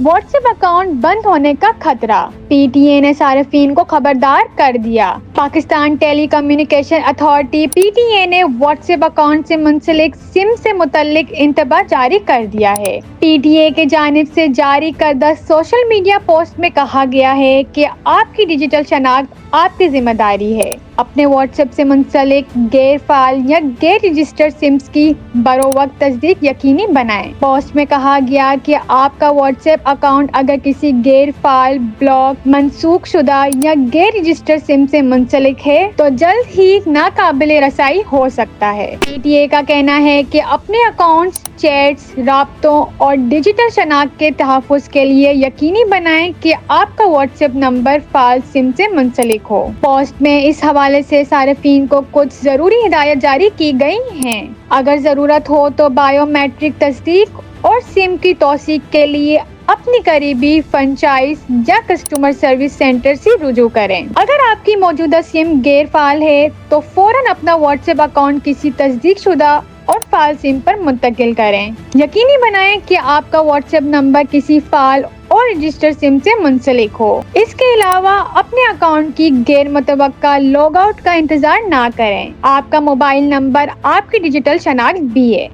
What's app account بند ہونے کا خطرہ، پی ٹی اے نے صارفین کو خبردار کر دیا۔ Pakistan telecommunication authority P T A نے واٹس ایپ اکاؤنٹ سے منسلک سم سے متعلق انتباہ جاری کر دیا ہے۔ پی ٹی اے کی جانب سے جاری کردہ سوشل میڈیا پوسٹ میں کہا گیا ہے کہ آپ کی ڈیجیٹل شناخت آپ کی ذمہ داری ہے۔ اپنے واٹس ایپ سے منسلک غیر فعال یا غیر رجسٹرڈ سمز کی بروقت تصدیق یقینی بنائیں۔ پوسٹ میں کہا گیا کہ آپ کا واٹس ایپ اکاؤنٹ اگر کسی غیر فعال، بلاک، منسوخ شدہ یا غیر رجسٹرڈ سم سے منسلک ہے تو جلد ہی ناقابل رسائی ہو سکتا ہے۔ پی ٹی اے کا کہنا ہے کہ اپنے اکاؤنٹس، چیٹس، رابطوں اور ڈیجیٹل شناخت کے تحفظ کے لیے یقینی بنائیں کہ آپ کا واٹس ایپ نمبر فعال سم سے منسلک ہو۔ پوسٹ میں اس حوالے سے صارفین کو کچھ ضروری ہدایات جاری کی گئی ہیں۔ اگر ضرورت ہو تو بائیو میٹرک تصدیق اور سم کی توثیق کے لیے اپنی قریبی فرنچائز یا کسٹمر سروس سینٹر سے رجوع کریں۔ اگر آپ کی موجودہ سم غیر فعال ہے تو فوراً اپنا واٹس ایپ اکاؤنٹ کسی تصدیق شدہ اور فعال سم پر منتقل کریں۔ یقینی بنائیں کہ آپ کا واٹس ایپ نمبر کسی فعال اور رجسٹرڈ سم سے منسلک ہو۔ اس کے علاوہ اپنے اکاؤنٹ کی غیر متوقع لاگ آؤٹ کا انتظار نہ کریں۔ آپ کا موبائل نمبر آپ کی ڈیجیٹل شناخت بھی ہے۔